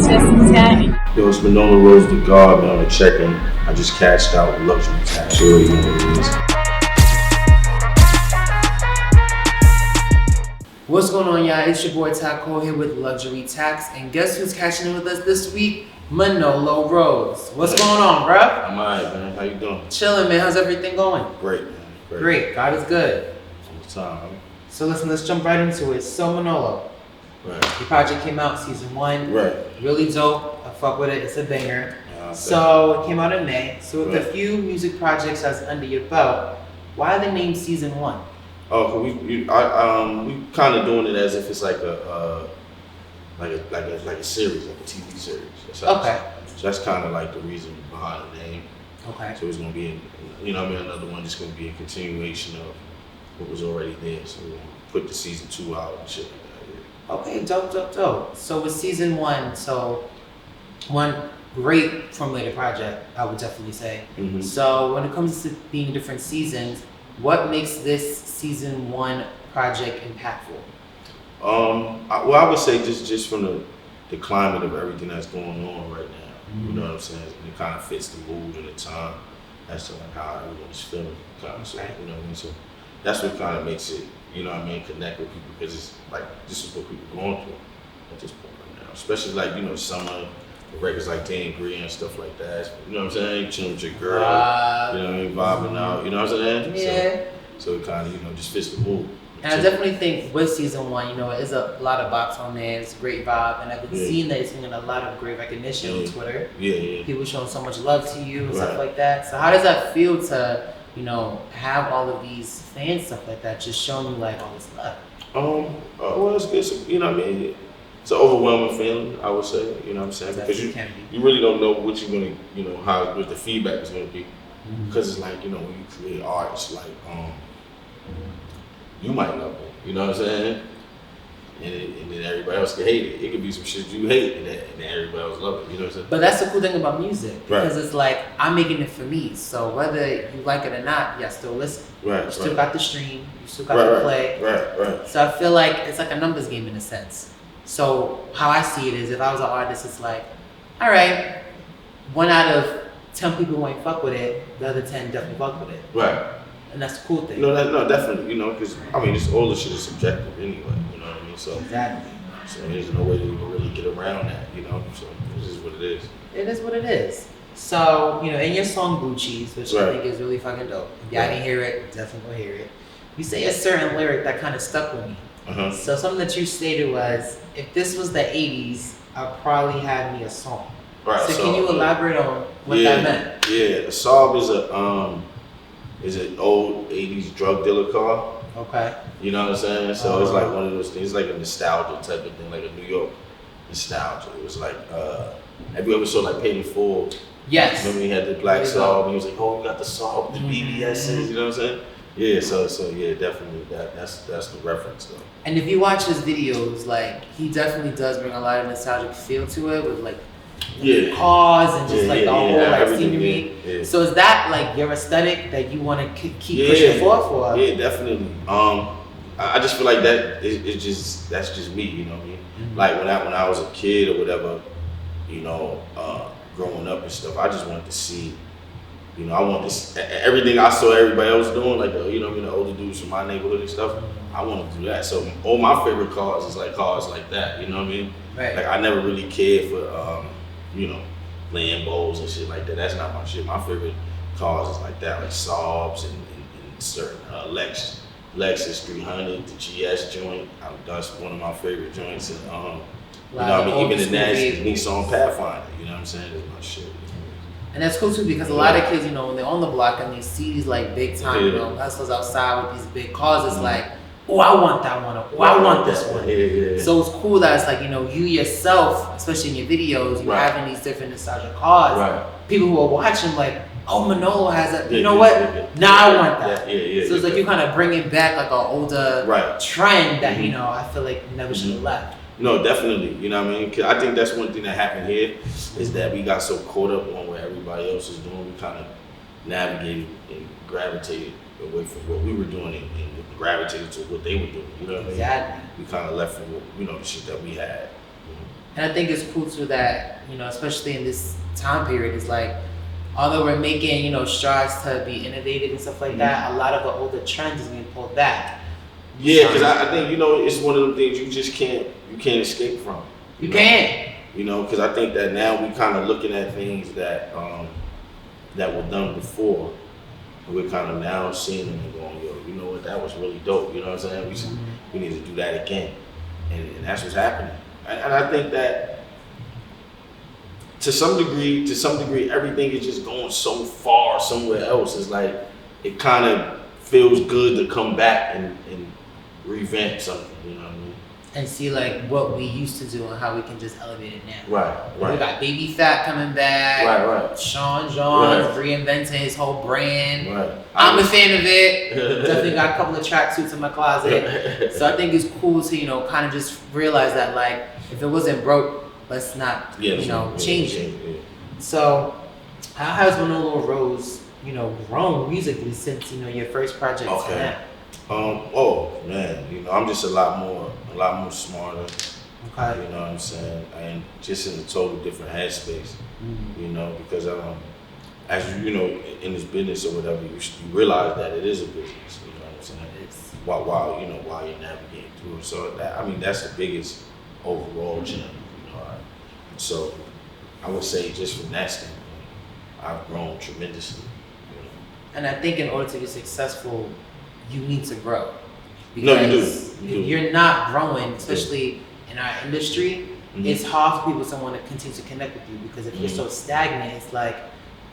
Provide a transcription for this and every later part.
Yo, it's Manolo Rose the God, man, on the check-in. I just cashed out luxury tax. You already know what it is. What's going on, y'all? It's your boy Taco here with Luxury Tax, and guess who's catching in with us this week? Manolo Rose. What's going on, bruh? I'm alright, man. How you doing? Chilling, man. How's everything going? Great, man. Great. God is good. All the time. So listen, let's jump right into it. So Manolo, Right. your project came out season 1. Right. Really dope. I fuck with it. It's a banger. Yeah, So it came out in May. So with Right. a few music projects that's under your belt, why the name season 1? Oh, we kind of doing it as if it's like a series, like a TV series. Okay. So that's kind of like the reason behind the name. Okay. So it's gonna be, another one. Just gonna be a continuation of what was already there. So we're gonna put the season 2 out and shit like that. Okay, dope. So with season 1, so one great formulated project, I would definitely say. Mm-hmm. So when it comes to being different seasons, what makes this season 1 project impactful? I would say just from the climate of everything that's going on right now. Mm-hmm. You know what I'm saying? It kind of fits the mood and the time as to like how everyone's feeling. Kind of, so, you know what I mean? So that's what kind of makes it, connect with people, because it's like this is what people are going through at this point right now. Especially like summer, the records like Dan Green and stuff like that. You know what I'm saying? Chilling with your girl. You know what I mean? Vibing out. You know what I'm saying? Yeah. So it kind of just fits the mood. And I definitely think with season 1, it is a lot of bops on there. It's a great vibe, and I've been seeing that it's getting a lot of great recognition on Twitter. Yeah. People showing so much love to you and stuff like that. So how does that feel to, have all of these fans, stuff like that, just showing you like all this love? Well, it's it's an overwhelming feeling, I would say. You know what I'm saying? Because you really don't know what you're gonna, what the feedback is gonna be. Because it's like, when you create art, it's like, you might love it, you know what I'm saying? And then everybody else can hate it. It could be some shit you hate, and then everybody else love it, you know what I'm saying? But that's the cool thing about music, because it's like, I'm making it for me. So whether you like it or not, you still listen. Right. You still got the stream, you still got the play. Right. So I feel like it's like a numbers game in a sense. So how I see it is, if I was an artist, it's like, all right, 1 out of 10 people who ain't fuck with it, the other 10 definitely fuck with it. Right. And that's the cool thing. No, definitely, because just all this shit is subjective anyway, you know what I mean? So exactly. So there's no way to really get around that, So this is what it is. It is what it is. So, in your song Blue Cheese, which I think is really fucking dope. If y'all didn't hear it, definitely go hear it. You say a certain lyric that kind of stuck with me. Uh-huh. So something that you stated was, if this was the 80s, I'd probably have me a song. Right. So can you elaborate on what that meant? Yeah, a Saab is an old 80s drug dealer car. Okay. You know what I'm saying? So it's like one of those things, like a nostalgia type of thing, like a New York nostalgia. It was like, have you ever saw like Paid in Full? Yes. Remember he had the black Saab, and he was like, oh, you got the Saab with the BBSs, you know what I'm saying? Yeah, so yeah, definitely that's the reference though. And if you watch his videos, like he definitely does bring a lot of nostalgic feel to it with like cars and just the whole like scenery. Yeah. So is that like your aesthetic that you want to keep pushing forward for? Yeah, definitely. I just feel like that's just me, you know what I mean? Mm-hmm. Like when I was a kid or whatever, growing up and stuff, I just wanted to see. I want this, everything I saw everybody else doing, like, the older dudes from my neighborhood and stuff, I want to do that. So all my favorite cars is like cars like that, you know what I mean? Right. Like I never really cared for, Lambos and shit like that. That's not my shit. My favorite cars is like that, like Saabs and certain Lexus 300, the GS joint. That's one of my favorite joints. And, even the Nissan Pathfinder, you know what I'm saying? That's my shit. And that's cool too, because a lot of kids, when they're on the block and they see these like big time, hustlers outside with these big cars, it's like, oh, I want that one, or I want this one. Yeah. So it's cool that it's like, you yourself, especially in your videos, you're having these different nostalgic cars. Right. People who are watching like, oh, Manolo has that. You know what? Now I want that. Yeah. So it's like you kind of bringing back like an older trend that, I feel like never should have left. No, definitely. You know what I mean? 'Cause I think that's one thing that happened here is that we got so caught up on what everybody else is doing. We kind of navigated and gravitated away from what we were doing and gravitated to what they were doing. You know what I mean? Exactly. We kind of left from the shit that we had. And I think it's cool too that, you know, especially in this time period, it's like, although we're making, you know, strides to be innovative and stuff like that, a lot of the older trends is being pulled back. Yeah, because I think, you know, it's one of them things you just can't escape from. You can't. You know, because I think that now we kind of looking at things that that were done before, and we're kind of now seeing them and going, yo, you know what, that was really dope. You know what I'm saying? We need to do that again, and that's what's happening. And I think that to some degree, everything is just going so far somewhere else. It's like it kind of feels good to come back and revamp something. You know what I mean? And see like what we used to do and how we can just elevate it now. Right. We got Baby Fat coming back. Right. Sean John reinventing his whole brand. Right. I'm a fan of it. Definitely got a couple of tracksuits in my closet. So I think it's cool to, you know, kind of just realize that like if it wasn't broke, let's not change it. Yeah. So how has Manolo Rose, you know, grown musically since, you know, your first project to now? Oh man, you know, I'm just a lot more smarter. Okay. You know what I'm saying? And just in a total different headspace. You know, because as you know, in this business or whatever, you realize that it is a business. You know what I'm saying? It's while you're navigating through it. So that's the biggest overall change. You know, so I would say just from that standpoint, I've grown tremendously. You know? And I think in order to be successful, you need to grow. Because no, you do. If you're not growing, especially in our industry, it's hard for people to want to continue to connect with you because if you're so stagnant, it's like,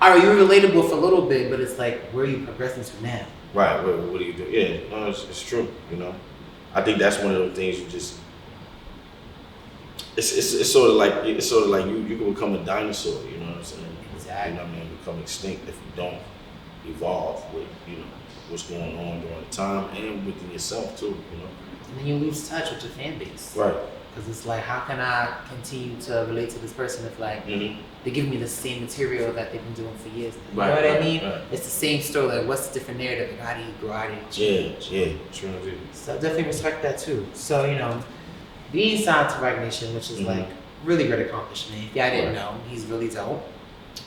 all right, you're relatable for a little bit, but it's like, where are you progressing to now? Right. What do you do? Yeah, no, it's true. You know, I think that's one of those things you just. It's sort of like you can become a dinosaur. You know what I'm saying? Exactly. You know what I mean? Become extinct if you don't evolve with what's going on during the time and within yourself too. You know. And then you lose touch with your fan base. Right. Because it's like, how can I continue to relate to this person if like they give me the same material that they've been doing for years? You know what I mean? Right. It's the same story. Like, what's the different narrative? Like, how do you grow? How do you change? Yeah. True. So I definitely respect that too. So you know, being signed to Roc Nation, which is like really great accomplishment. If y'all didn't know, he's really dope.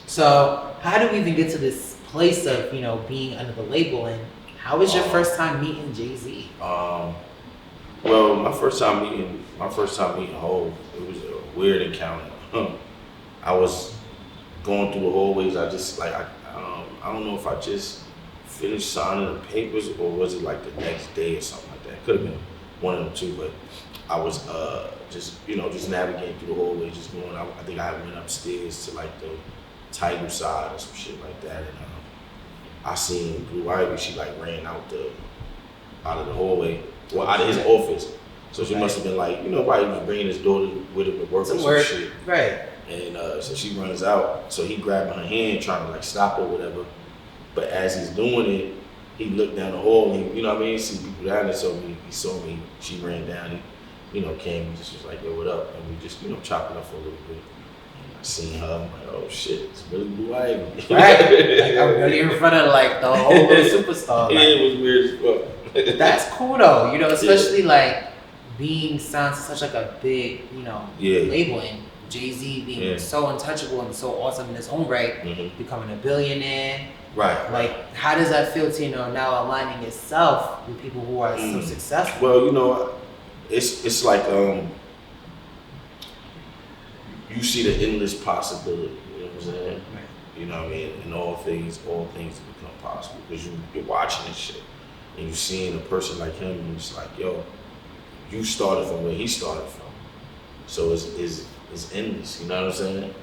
So how do we even get to this place of, you know, being under the label, and how was your first time meeting Jay-Z? Well, my first time meeting Hov, it was a weird encounter. I was going through the hallways. I just like I don't know if I just finished signing the papers or was it like the next day or something like that. Could have been one of them two, but I was just navigating through the hallways, just going. I think I went upstairs to like the title side or some shit like that, and I seen Blue Ivy. She like ran out of the hallway, well, out of his office. So she must have been like, probably was bringing his daughter with him to work or some shit. Right. And so she runs out. So he grabbed her hand, trying to like stop her or whatever. But as he's doing it, he looked down the hall. And he see people down there. So he saw me. She ran down. He, came and just was like, yo, what up? And we just, chopped it up for a little bit. I seen her, I'm like, oh shit, it's really Blue Ivy. Right. Like I'm really in front of like the whole superstar. Yeah, it was weird as fuck. That's cool though, especially like being signed to such like a big, label, and Jay-Z being so untouchable and so awesome in his own right, becoming a billionaire. Right. Like, how does that feel to, now aligning yourself with people who are so successful? Well, it's like you see the endless possibility, you know what I'm saying? Right. You know what I mean? And all things become possible because you're watching this shit and you're seeing a person like him and it's like, yo, you started from where he started from. So it's endless, you know what I'm saying?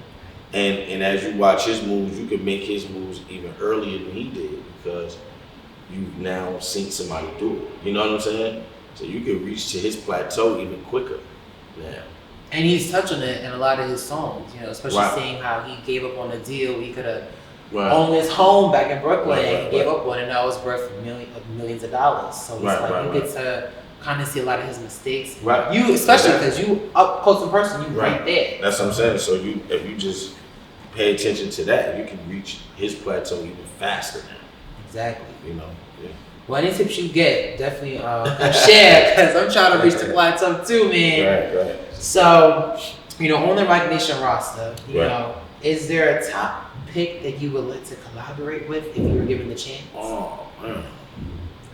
And as you watch his moves, you can make his moves even earlier than he did because you've now seen somebody do it. You know what I'm saying? So you can reach to his plateau even quicker now. And he's touching it in a lot of his songs, especially seeing how he gave up on a deal. He could have owned his home back in Brooklyn and gave up on it, and now it's worth millions of dollars. So it's you get to kind of see a lot of his mistakes. Right. You, especially because you up close in person, you right there. That's what I'm saying. So if you just pay attention to that, you can reach his plateau even faster now. Exactly. Yeah. Well, any tips you get, definitely share, because I'm trying to reach the plateau too, man. Right. So, on the Roc Nation roster, you know, is there a top pick that you would like to collaborate with if you were given the chance? Oh, man.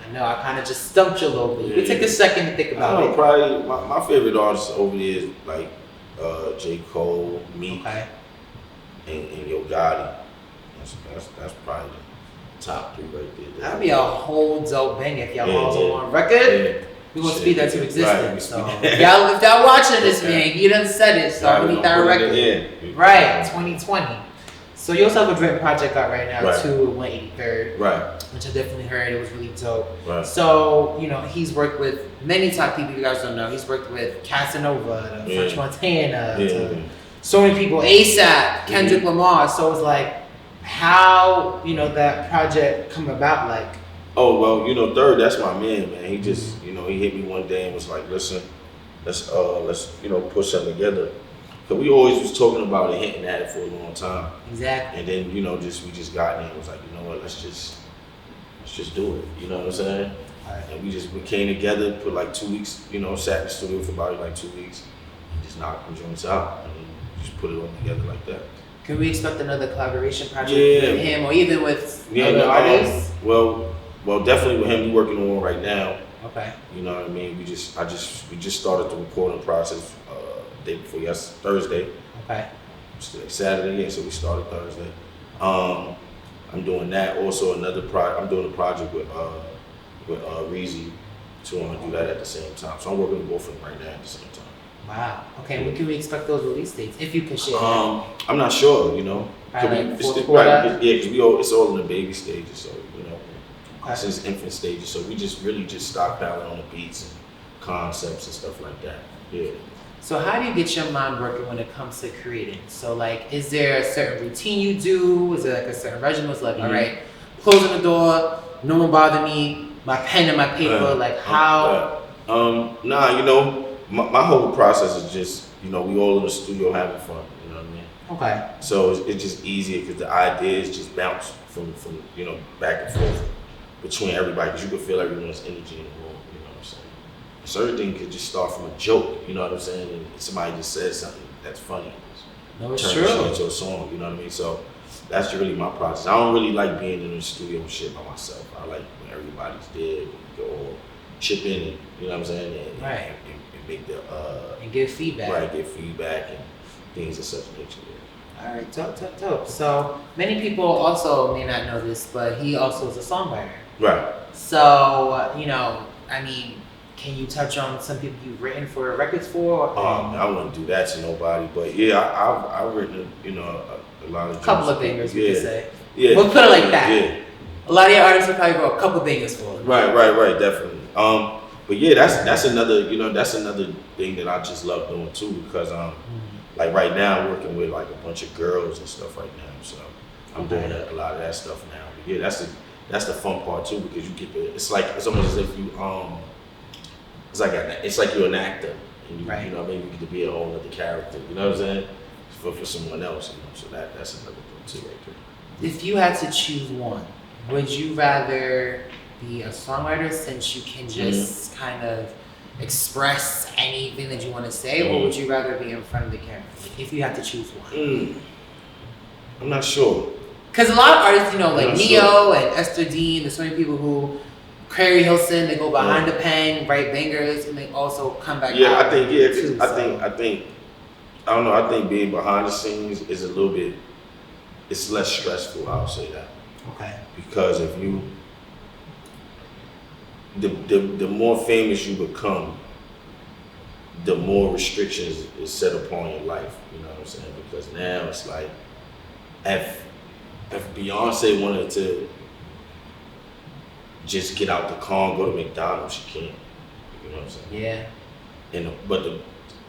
I know, I kind of just stumped you a little bit. You can take a second to think about it. Probably my favorite artists over there is like J. Cole, Meek, and Yo Gotti. That's probably the top 3 right there. That'd be a whole dope bang if y'all all on one record. We gonna speed that to existence. So if y'all watching this, man, he done said it, so we need that record. Right, 2020. So you also have a dream project out right now too, 183rd. Right. Which I definitely heard. It was really dope. Right. So, he's worked with many top people you guys don't know. He's worked with Casanova, French Montana, so many people, ASAP, Kendrick Lamar. So it's like, how, that project come about, like? Oh, well, Third, that's my man. He just, he hit me one day and was like, listen, let's put something together. Cause we always was talking about it, hinting at it for a long time. Exactly. And then, we just got in and was like, you know what, let's just do it. You know what I'm saying? Right. And we came together, put like 2 weeks, sat in the studio for about like 2 weeks, and just knocked the joints out, and then just put it all together like that. Can we expect another collaboration project with him, or even with other artists? Well, definitely with him. We're working on one right now. Okay. You know what I mean? We just started the recording process day before Thursday. Okay. It's like Saturday, so we started Thursday. I'm doing that. Also, I'm doing a project with Reezy, so I'm gonna do that at the same time. So I'm working with both of them right now at the same time. Wow. Okay. When can we expect those release dates? If you can share. I'm not sure. Like fourth quarter? Because it's all in the baby stages, so since infant stages. So we just stockpiling on the beats and concepts and stuff like that. Yeah. So how do you get your mind working when it comes to creating? So like, is there a certain routine you do? Is there like a certain regimen? It's like, all right, closing the door, no one bother me, my pen and my paper, like how? My whole process is just, we all in the studio having fun, you know what I mean? Okay. So it's just easier because the ideas just bounce from back and forth between everybody, because you can feel everyone's energy in the room, you know what I'm saying? So everything could just start from a joke, you know what I'm saying? And somebody just says something that's funny. No, it's true. Turn it into a song, you know what I mean? So that's really my process. I don't really like being in the studio and shit by myself. I like when everybody's there, we go all chip in and, you know what I'm saying? And make the and give feedback. Right, give feedback and things of such nature. All right, dope. So many people also may not know this, but he also is a songwriter. Right. So, can you touch on some people you've written for records for? I wouldn't do that to nobody, but yeah, I've written, a lot of. Couple of bangers, we could say. Yeah. We'll put it like that. Yeah. A lot of your artists will probably wrote a couple bangers for them. Right, definitely. But yeah, that's another thing that I just love doing too, because like right now I'm working with like a bunch of girls and stuff right now, so I'm doing a lot of that stuff now. But yeah, that's the fun part too, because you get it's almost as if you it's like you're an actor, and you you get to be a whole other character, you know what I'm saying, for someone else, so that's another thing too right there. If you had to choose one, would you rather be a songwriter, since you can just kind of express anything that you want to say, or would you rather be in front of the camera if you had to choose one? I'm not sure. Because a lot of artists, like Neo and Esther Dean, there's so many people who, Carrie Hilson, they go behind the pen, write bangers, and they also come back out. I think I think being behind the scenes is a little bit, it's less stressful, I'll say that. Okay. Because if you, the more famous you become, the more restrictions is set upon your life, you know what I'm saying? Because now it's like, if Beyonce wanted to just get out the car and go to McDonald's, she can't, you know what I'm saying? Yeah. But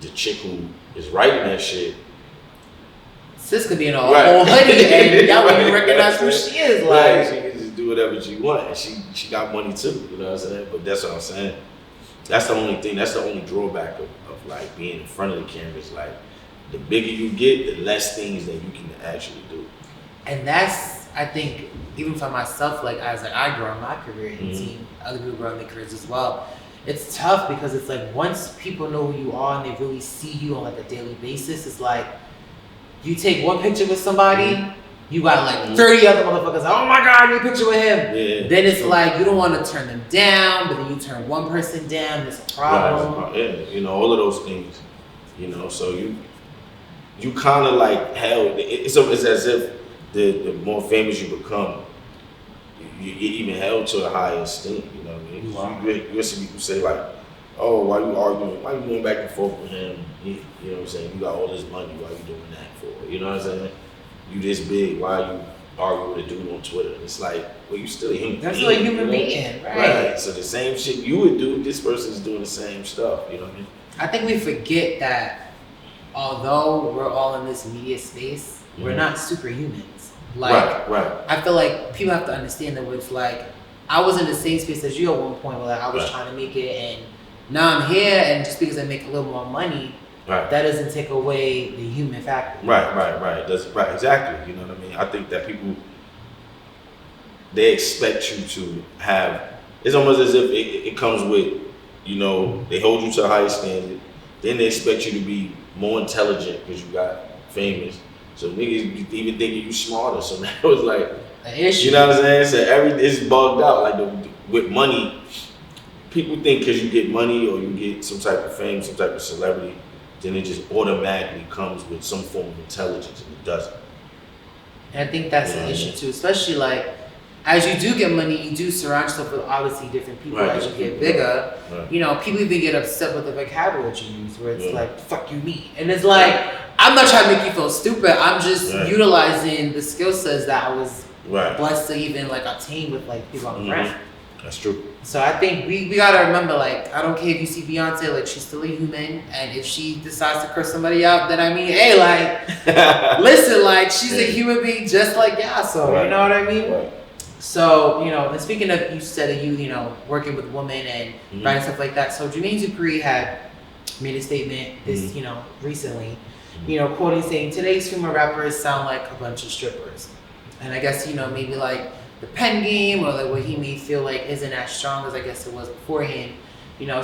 the chick who is writing that shit, sis could be in a whole hoodie and y'all wouldn't even recognize who she is. Like, she can just do whatever she wants, and she got money too, you know what I'm saying? But that's what I'm saying. That's the only thing, that's the only drawback of like being in front of the camera, is like, the bigger you get, the less things that you can actually do. And that's, I think, even for myself, like as like I grow in my career and seeing other people grow in their careers as well, it's tough because it's like once people know who you are and they really see you on like a daily basis, it's like you take one picture with somebody, you got like 30 other motherfuckers. Oh my God, I need a picture with him. Yeah, then it's like you don't want to turn them down, but then you turn one person down. There's a problem. Yeah, all of those things. So you kind of like held. It's as if the more famous you become, you get even held to a higher esteem. You know what I mean? Wow. You see people say like, "Oh, why you arguing? Why you going back and forth with him? You know what I'm saying? You got all this money. Why you doing that for? You know what I'm saying? You this big. Why you arguing with a dude on Twitter?" It's like, well, you still a human. That's still a human being, right? So the same shit you would do, this person's doing the same stuff. You know what I mean? I think we forget that although we're all in this media space, we're not superhumans. Like, right. I feel like people have to understand that it's like, I was in the same space as you at one point where like, I was trying to make it, and now I'm here, and just because I make a little more money, that doesn't take away the human factor. Right. That's right, exactly. You know what I mean? I think that people, they expect you to have, it's almost as if it comes with, they hold you to a higher standard, then they expect you to be more intelligent because you got famous. So niggas even thinking you smarter. So now it's like an issue. You know what I'm saying? So it's bugged out. Like with money, people think because you get money or you get some type of fame, some type of celebrity, then it just automatically comes with some form of intelligence, and it doesn't. And I think that's an issue too, especially like as you do get money, you do surround yourself with obviously different people as you get bigger. Right. People even get upset with the vocabulary you use, where it's like, fuck you, me. And it's like, I'm not trying to make you feel stupid. I'm just utilizing the skill sets that I was blessed to even like obtain with like people I'm around. That's true. So I think we gotta remember, like, I don't care if you see Beyonce, like she's still a human, and if she decides to curse somebody out, then I mean, hey, like, listen, like she's a human being just like y'all. So you know what I mean? Right. So, and speaking of, you said that you working with women and writing stuff like that. So Jermaine Dupri had made a statement this, recently, quoting saying, today's female rappers sound like a bunch of strippers. And I guess, maybe like the pen game or like what he may feel like isn't as strong as I guess it was beforehand.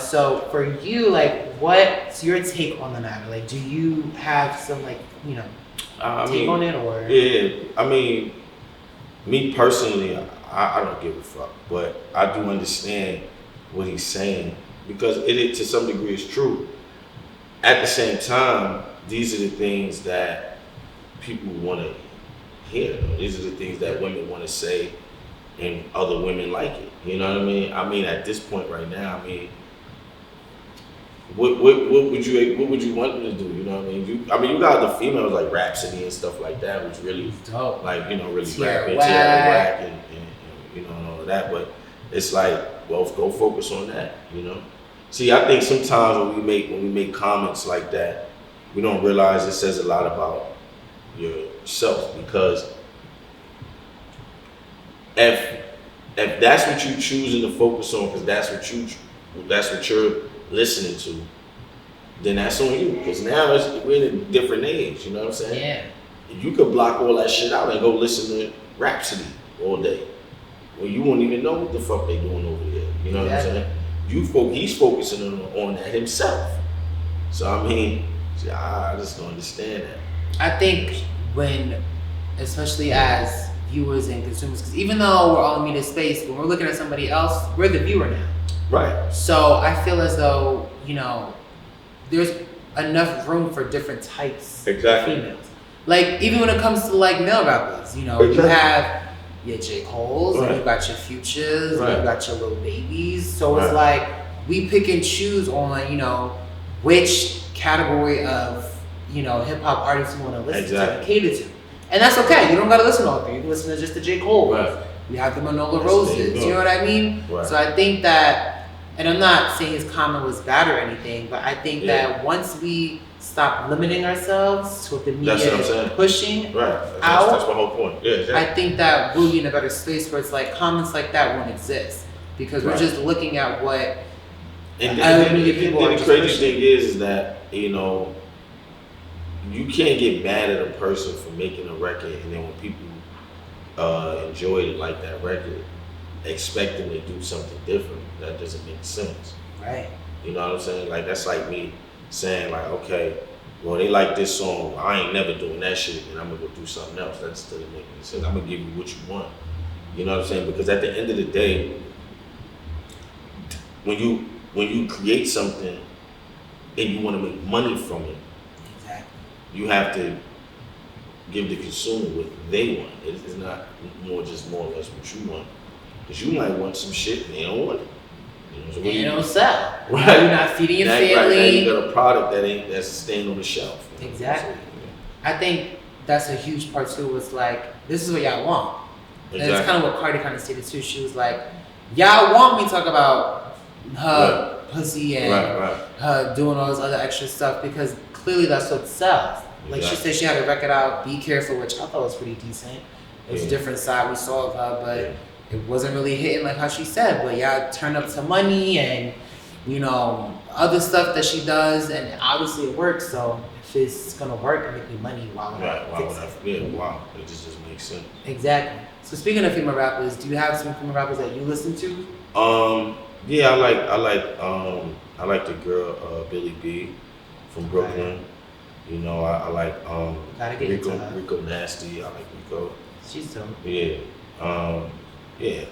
So for you, like, what's your take on the matter? Like, do you have some like, take on it or? Yeah, I mean, me personally, I don't give a fuck, but I do understand what he's saying because it to some degree is true. At the same time, these are the things that people want to hear. These are the things that women want to say, and other women like it. You know what I mean? I mean, at this point right now, I mean, what would you want them to do? You know what I mean? You got the females like Rhapsody and stuff like that, which really dope. Like really rap and and all of that. But it's like, well, go focus on that. See, I think sometimes when we make comments like that, we don't realize it says a lot about yourself, because if that's what you're choosing to focus on, because that's what you're listening to, then that's on you. Because now we're in a different age. You know what I'm saying? Yeah. You could block all that shit out and go listen to Rhapsody all day. Well, you won't even know what the fuck they doing over there. You know what I'm saying? He's focusing on that himself. So I mean, I just don't understand that. I think especially as viewers and consumers, because even though we're all in media space, when we're looking at somebody else, we're the viewer now. Right. So I feel as though, there's enough room for different types of females. Like, even when it comes to like male rappers, you have your J. Cole's, and you got your Futures, and you got your Lil Babies. So it's like, we pick and choose on, which category of, hip hop artists you want to listen to and cater to. And that's okay. You don't got to listen to all three. You can listen to just the J. Cole. Right. You have the Manolo Roses. You know what I mean? Right. So I think that, and I'm not saying his comment was bad or anything, but I think that once we stop limiting ourselves to what the media is pushing out, that's my whole point. Yeah, exactly. I think that we'll be in a better space where it's like comments like that won't exist, because we're just looking at what other media people are. The crazy thing is that, you can't get mad at a person for making a record, and then when people enjoyed it like that record, expecting to do something different. That doesn't make sense. Right. You know what I'm saying? Like, that's like me saying, like, okay, well, they like this song. I ain't never doing that shit, and I'm gonna go do something else. That just doesn't make any sense. I'm gonna give you what you want. You know what I'm saying? Because at the end of the day, when you create something and you want to make money from it, exactly, you have to give the consumer what they want. It's not more or less what you want. Because you might want some shit and they don't want it. You know, so and you don't sell. Right. You're not feeding your family. Right, now you got a product that's staying on the shelf. Exactly. So, I think that's a huge part too. Was like, this is what y'all want. Exactly. And it's kind of what Cardi kind of stated too. She was like, y'all want me to talk about her pussy and her doing all this other extra stuff because clearly that's what sells. Like she said, she had a record out, Be Careful, which I thought was pretty decent. It was a different side we saw of her, but it wasn't really hitting like how she said. But y'all turned up to money and, you know, other stuff that she does, and obviously it works. So if it's gonna work and make me money, why would it just doesn't make sense. Exactly. So speaking of female rappers, do you have some female rappers that you listen to? Yeah, I like the girl Billy B from Brooklyn. Right. You know, I like Rico Nasty. I like Rico. She's dope. Yeah. Yeah.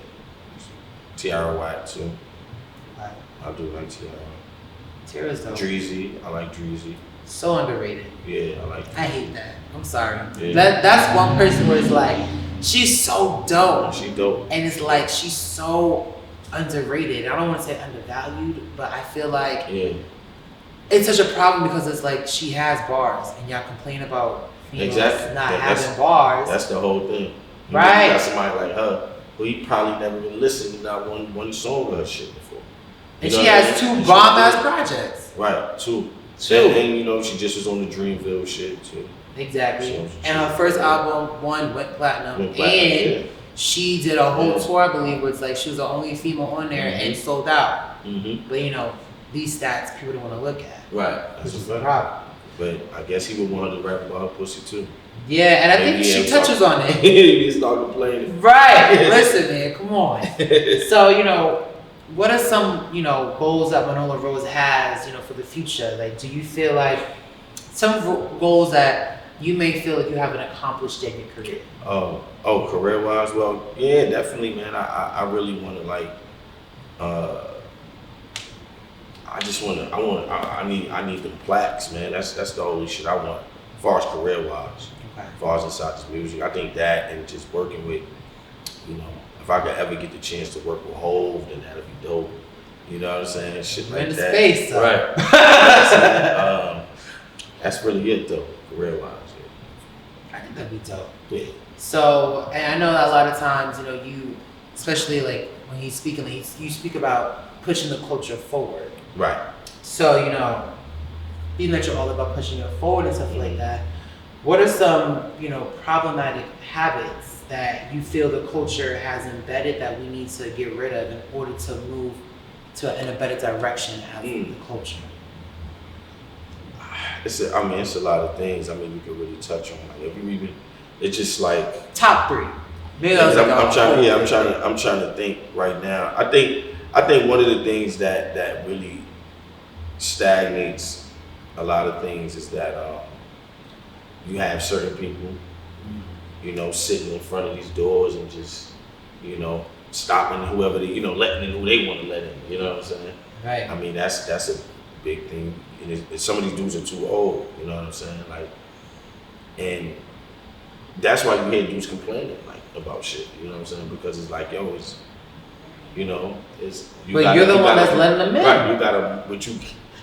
Tiara White too. Right. I do like Tiara. Tiara's dope. Dreezy. I like Dreezy. So underrated. Yeah, I like Dreezy. I hate that. I'm sorry. Yeah. That's one person where it's like, she's so dope. She dope. And it's like, she's so underrated. I don't want to say undervalued, but I feel like it's such a problem because it's like she has bars and y'all complain about females not having bars. That's the whole thing. Right. You got somebody like her who he probably never even listened to not one song of her shit before. And she has 2 bomb-ass projects. Right, 2. And you know, she just was on the Dreamville shit too. Exactly. And her first album, went platinum. And she did a whole tour, I believe, where it's like she was the only female on there and sold out. Mm-hmm. But you know, these stats people don't want to look at. Right. That's the problem. But I guess he would want to rap about her pussy too. Yeah, and I think she touches on it. He start complaining. Right. Listen, man, come on. So, you know, what are some, you know, goals that Manolo Rose has, you know, for the future? Like, do you feel like some goals that you may feel like you haven't accomplished yet in your career? Oh, career-wise? Well, yeah, definitely, man. I really want to, like, I need them plaques, man. That's the only shit I want, as far as career-wise. Okay. As far as inside this music, I think that and just working with, you know, if I could ever get the chance to work with Hov, then that'd be dope. You know what I'm saying? Shit like in that. Space, right. That's really it, though, career-wise. Yeah. I think that'd be dope. Yeah. So, and I know that a lot of times, you know, you, especially like when he's speaking, you speak about pushing the culture forward. Right. So, you know, being that you're all about pushing it forward and stuff like that, what are some, you know, problematic habits that you feel the culture has embedded that we need to get rid of in order to move in a better direction as the culture? It's a lot of things. I mean, you can really touch on. Like, if you even, it's just like top 3. Maybe I'm trying to think right now. I think one of the things that really stagnates a lot of things is that you have certain people, you know, sitting in front of these doors and just, you know, stopping whoever they, you know, letting in who they want to let in. You know what I'm saying? Right. I mean, that's a big thing. And some of these dudes are too old. You know what I'm saying? Like, and that's why you hear dudes complaining like about shit. You know what I'm saying? Because it's like, yo, it's, you know, it's. But you're the one that's letting them in. Right.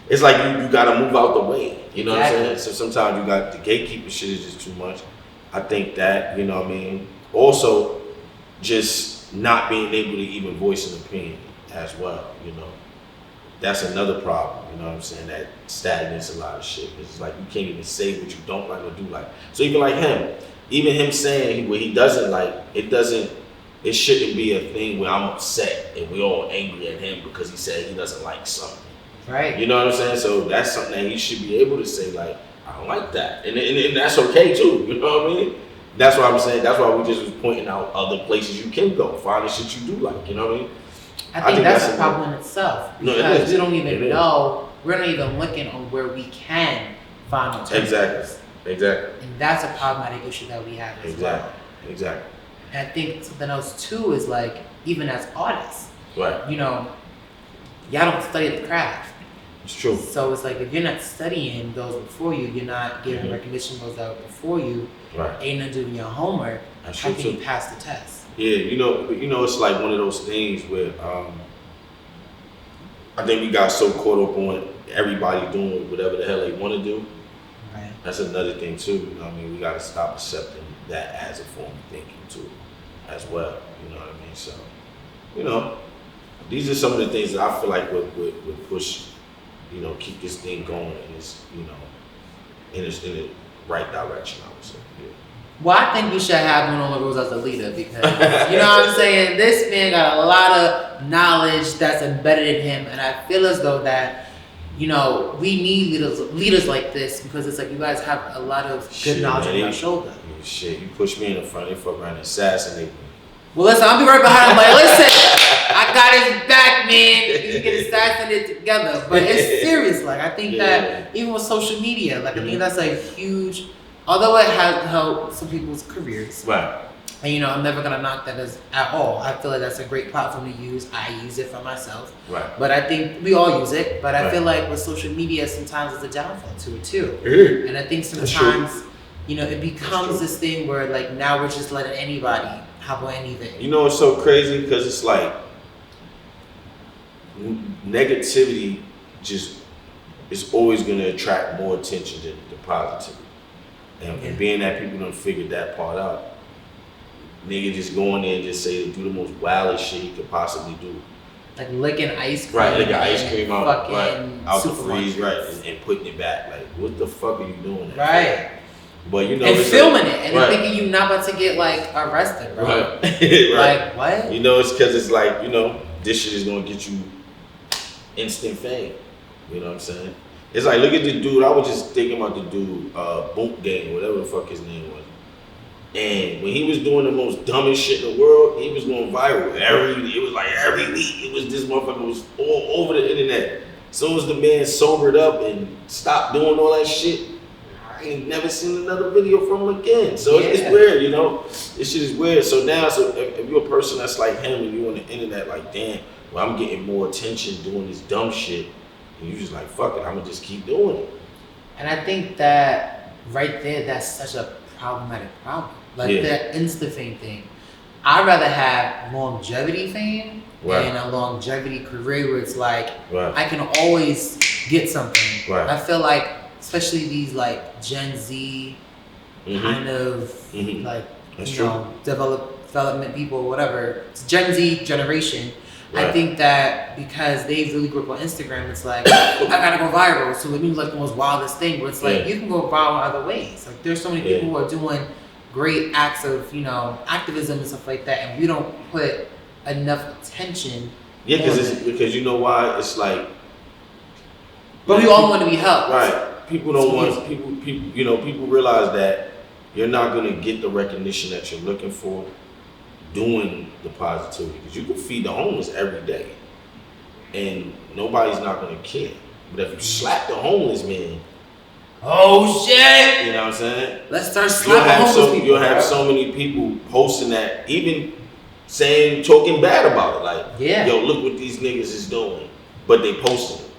It's like you gotta move out the way. You know what I'm saying? So sometimes you got the gatekeeper shit is just too much. I think that, you know what I mean? Also, just not being able to even voice an opinion as well, you know. That's another problem, you know what I'm saying? That stagnates a lot of shit. It's like you can't even say what you don't like or do like. So even like him saying what he doesn't like, it shouldn't be a thing where I'm upset and we're all angry at him because he said he doesn't like something. Right. You know what I'm saying? So that's something that he should be able to say, like, I don't like that. And that's okay too, you know what I mean? That's what I'm saying. That's why we just was pointing out other places you can go, find the shit you do like. You know what I mean? I think that's a problem in itself because we don't even know. We're not even looking on where we can find alternatives. Exactly. And that's a problematic issue that we have as well. Exactly. And I think something else too is like, even as artists, right? You know, y'all don't study the craft. It's true. So it's like if you're not studying those before you, you're not giving recognition those out before you. Right. Ain't not doing your homework. That's how true can too. you pass the test? Yeah, you know, it's like one of those things where I think we got so caught up on everybody doing whatever the hell they want to do. Right. That's another thing too. You know what I mean? We got to stop accepting that as a form of thinking too, as well. You know what I mean? So, you know, these are some of the things that I feel like would push, you know, keep this thing going in this, you know, in the right direction, I would say. Yeah. Well, I think we should have Manolo Rose as a leader because, you know what I'm saying? This man got a lot of knowledge that's embedded in him. And I feel as though that, you know, we need leaders like this because it's like you guys have a lot of good knowledge on your shoulder. Shit, you push me in the front, they fuck around and assassinate me. Well, listen, I'll be right behind him like, listen, I got his back, man. You can assassinate it together. But it's serious. Like, I think that even with social media, like, I think that's a huge... Although it has helped some people's careers, right? And you know, I'm never gonna knock that at all. I feel like that's a great platform to use. I use it for myself, right? But I think we all use it. But I feel like with social media, sometimes it's a downfall to it too. And I think sometimes, you know, it becomes this thing where like now we're just letting anybody hop on anything. You know, it's so crazy because it's like negativity just is always gonna attract more attention than the positivity. And being that people don't figure that part out, nigga just go in there and just say do the most wildest shit you could possibly do. Like licking ice cream. Right, licking ice cream out the freeze, right, and putting it back. Like, what the fuck are you doing? Right. But you know, and filming it and thinking you're not about to get like arrested, bro. Right. Like what? You know, it's because it's like, you know, this shit is gonna get you instant fame. You know what I'm saying? It's like, look at the dude. I was just thinking about the dude, Boot Gang, whatever the fuck his name was. And when he was doing the most dumbest shit in the world, he was going viral. It was like every week, it was this motherfucker was all over the internet. As soon as the man sobered up and stopped doing all that shit, I ain't never seen another video from him again. So it's weird, you know? This shit is weird. So now, if you're a person that's like him and you on the internet, like, damn, well, I'm getting more attention doing this dumb shit. And you just like, fuck it, I'm gonna just keep doing it. And I think that right there, that's such a problematic problem. Like the Insta fame thing. I'd rather have longevity fame and a longevity career where it's like, I can always get something. Right. I feel like, especially these like Gen Z kind of like, you know, development people, whatever, it's Gen Z generation. I think that because they really grew up on Instagram, it's like, I gotta go viral. So it means like the most wildest thing, but it's like, you can go viral in other ways. Like there's so many people who are doing great acts of, you know, activism and stuff like that, and we don't put enough attention. Yeah, because you know why? It's like, but we all want to be helped. Right. People don't want, people, you know, people realize that you're not gonna get the recognition that you're looking for doing the positivity, because you can feed the homeless every day and nobody's not gonna care. But if you slap the homeless man, oh shit! You know what I'm saying? Let's start slapping homeless people. You'll have so many people posting that, even saying, talking bad about it. Like, yo, look what these niggas is doing, but they posting it.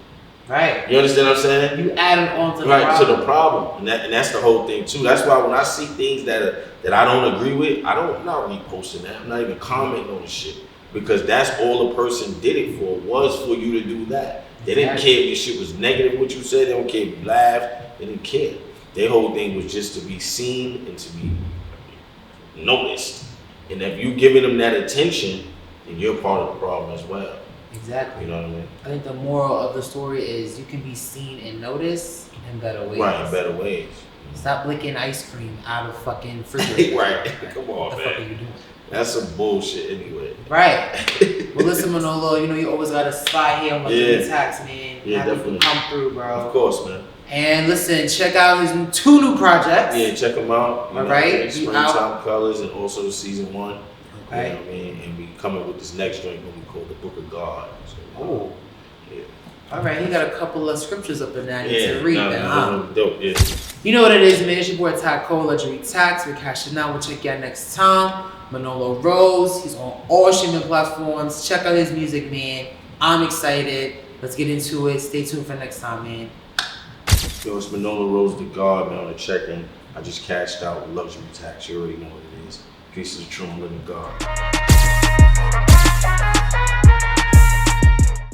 Right. You understand what I'm saying? You add it on to the problem. To the problem, and that's the whole thing too. That's why when I see things that I don't agree with, I'm not reposting that. I'm not even commenting on the shit, because that's all the person did it for, was for you to do that. They didn't care if your shit was negative, what you said. They don't care if you laughed. They didn't care. Their whole thing was just to be seen and to be noticed. And if you giving them that attention, then you're part of the problem as well. Exactly. You know what I mean? I think the moral of the story is you can be seen and noticed in better ways. Right, in better ways. Stop licking ice cream out of fucking refrigerator. Right. Come on, man. What the fuck are you doing? That's some bullshit anyway. Right. Well, listen, Manolo, you know you always got a spot here on my tax, man. Yeah, definitely. Come through, bro. Of course, man. And listen, check out his 2 new projects. Yeah, check them out. All right. Springtime Colors and also Season 1. Okay. You know what I mean? And we coming with this next joint we call the Book of God. So, oh. Yeah. All right, he got a couple of scriptures up in there I need to read. Dope, yeah. You know what it is, man. It's your boy Ty Cole, Luxury Tax. We're cashing out. We'll check you out next time. Manolo Rose. He's on all streaming platforms. Check out his music, man. I'm excited. Let's get into it. Stay tuned for next time, man. Yo, it's Manolo Rose the God, man, on the check-in. I just cashed out with Luxury Tax. You already know what it is. Peace to the true and living God.